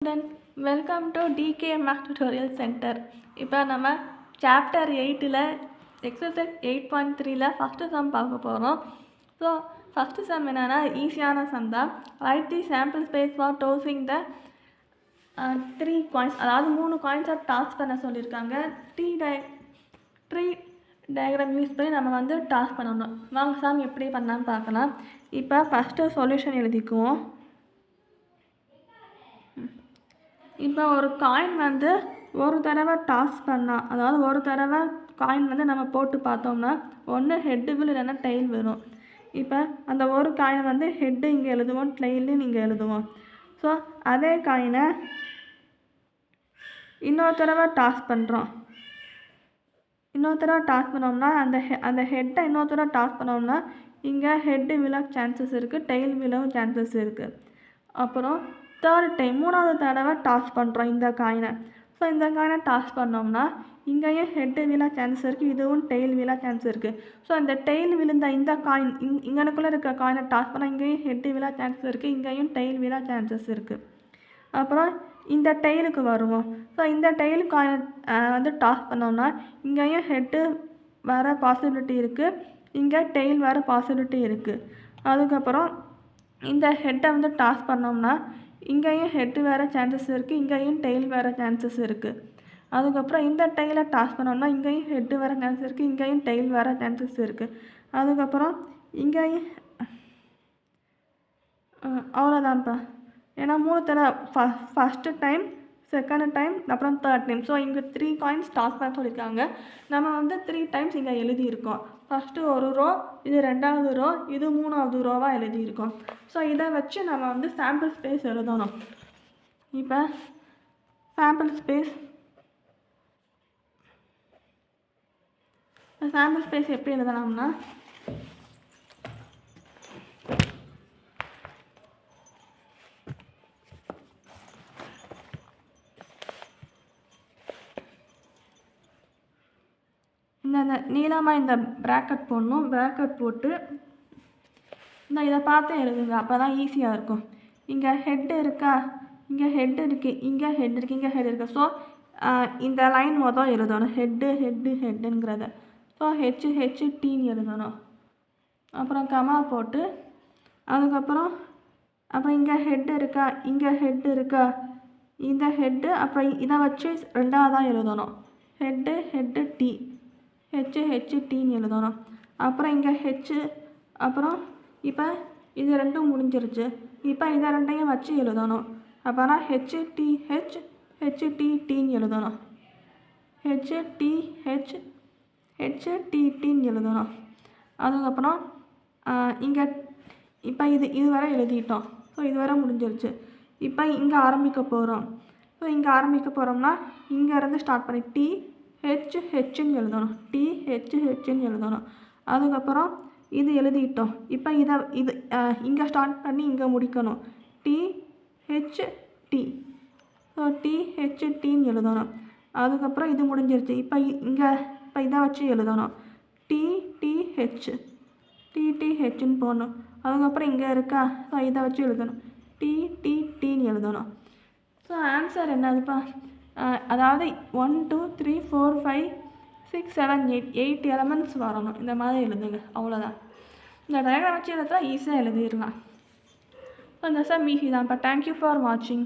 Student, welcome to DK Mac tutorial centre. இப்போ நம்ம chapter 8ல் எக்ஸசைஸ் 8.3ல் ஃபஸ்ட்டு சம் பார்க்க போகிறோம். ஸோ ஃபஸ்ட்டு சம் என்னென்னா ஈஸியான சம் தான். Write the sample space for tossing the 3 coins, அதாவது 3 காயின்ஸை டாஸ் பண்ண சொல்லியிருக்காங்க. ட்ரீ டயக்ராம் யூஸ் பண்ணி நம்ம வந்து டாஸ் பண்ணணும். வாங்க சம் எப்படி பண்ணலான்னு பார்க்கலாம். இப்போ ஃபஸ்ட்டு சொல்யூஷன் எழுதிக்குவோம். இப்போ ஒரு காயின் வந்து ஒரு தடவை டாஸ் பண்ணால், அதாவது ஒரு தடவை காயின் வந்து நம்ம போட்டு பார்த்தோம்னா ஒன்று ஹெட்டு வில் இல்லைன்னா டெயில் வரும். இப்போ அந்த ஒரு காயினை வந்து ஹெட்டு இங்கே எழுதுவோம், டெயிலு இங்கே எழுதுவோம். ஸோ அதே காயினை இன்னொரு தடவை டாஸ் பண்ணுறோம். இன்னொரு தடவை டாஸ் பண்ணோம்னா அந்த ஹெட்டை இன்னொரு தடவை டாஸ் பண்ணோம்னா இங்கே ஹெட்டு விழ சான்சஸ் இருக்குது, டெயில் விழவும் சான்சஸ் இருக்குது. அப்புறம் தேர்ட் டைம் மூணாவது தடவை டாஸ் பண்ணுறோம் இந்த காயினை. ஸோ இந்த காயினை டாஸ் பண்ணோம்னா இங்கேயும் ஹெட்டு விழ சான்சஸ் இருக்குது, இதுவும் டெயில் விழ சான்ஸ் இருக்குது. ஸோ இந்த டெயில் விழுந்த இந்த காயின் இங்கனுக்குள்ளே இருக்க காயினை டாஸ் பண்ணால் இங்கேயும் ஹெட்டு விழ சான்சஸ் இருக்குது, இங்கேயும் டெயில் விழ சான்சஸ் இருக்குது. அப்புறம் இந்த டெயிலுக்கு வருவோம். ஸோ இந்த டெயில் காயினை வந்து டாஸ் பண்ணோம்னா இங்கேயும் ஹெட்டு வர பாசிபிலிட்டி இருக்குது, இங்கே டெயில் வர பாசிபிலிட்டி இருக்குது. அதுக்கப்புறம் இந்த ஹெட்டை வந்து டாஸ் பண்ணோம்னா இங்கேயும் ஹெட்டு வேறு சான்சஸ் இருக்குது, இங்கேயும் டெயில் வேறு சான்சஸ் இருக்குது. அதுக்கப்புறம் இந்த டெயிலை டாஸ் பண்ணோம்னா இங்கேயும் ஹெட்டு வேறு சான்சஸ் இருக்குது, இங்கேயும் டெயில் வேறு சான்சஸ் இருக்குது. அதுக்கப்புறம் இங்கேயும் அவ்வளோதான்ப்பா. ஏன்னா 3 தடவை ஃபஸ்ட்டு டைம், செகண்ட் டைம், அப்புறம் தேர்ட் டைம். ஸோ இங்கே 3 காயின்ஸ் டாஸ் பண்ண சொல்லியிருக்காங்க. நம்ம வந்து 3 டைம்ஸ் இங்கே எழுதியிருக்கோம். ஃபஸ்ட்டு ஒரு ரோ, இது 2வது ரோ, இது 3வது ரோவாக எழுதியிருக்கோம். ஸோ இதை வச்சு நம்ம வந்து சாம்பிள் ஸ்பேஸ் எழுதணும். இப்போ சாம்பிள் ஸ்பேஸ் எப்படி எழுதலாம்னா இந்த நீளமாக இந்த ப்ராக்கெட் போடணும். ப்ராக்கெட் போட்டு இதை பார்த்து எழுதுங்க, அப்போ தான் ஈஸியாக இருக்கும். இங்கே ஹெட்டு இருக்கா, இங்கே ஹெட்டு இருக்குது, இங்கே ஹெட் இருக்குது, இங்கே ஹெட் இருக்குது. ஸோ இந்த லைன் மொதல் எழுதணும், ஹெட்டுங்கிறத. ஸோ ஹெச்டின்னு எழுதணும். அப்புறம் கமா போட்டு அதுக்கப்புறம் இங்கே ஹெட்டு இருக்கா, இங்கே ஹெட்டு இருக்கா, இந்த ஹெட்டு, அப்புறம் இதை வச்சு 2வதாக எழுதணும். ஹெட்டு டி, ஹெச்டின்னு எழுதணும். அப்புறம் இங்கே ஹெச்சு, அப்புறம் இப்போ இது 2ம் முடிஞ்சிருச்சு. இப்போ இதை 2ஐயும் வச்சு எழுதணும். அப்போனா ஹெச்டிடின்னு எழுதணும். ஹெச்டிடின்னு எழுதணும். அதுக்கப்புறம் இங்கே இப்போ இது வரை எழுதிட்டோம். ஸோ இது வரை முடிஞ்சிருச்சு. இப்போ இங்கே ஆரம்பிக்க போகிறோம். ஸோ இங்கே ஆரம்பிக்க போகிறோம்னா இங்கேருந்து ஸ்டார்ட் பண்ணி ஹெச்ன்னு எழுதணும், ஹெச்ன்னு எழுதணும். அதுக்கப்புறம் இது எழுதிட்டோம். இப்போ இது இங்கே ஸ்டார்ட் பண்ணி இங்கே முடிக்கணும், டிஹெச்டி. ஸோ டிஹெச்டின்னு எழுதணும். அதுக்கப்புறம் இது முடிஞ்சிருச்சு. இப்போ இதை வச்சு எழுதணும், டிடிஹெச்ன்னு போடணும். அதுக்கப்புறம் இங்கே இருக்கா, ஸோ இதை வச்சு எழுதணும், டிடின்னு எழுதணும். ஸோ ஆன்சர் என்னதுப்பா, அதாவது 1 2 3 4 5 6 7 8 எலமெண்ட்ஸ் வரணும். இந்த மாதிரி எழுதுங்க, அவ்வளோதான். இந்த டயக்ராம் வச்சு எழுதுனா ஈஸியாக எழுதிடலாம். ஸோ இந்த சம் ஈஸி தான். இப்போ தேங்க்யூ ஃபார் வாட்சிங்.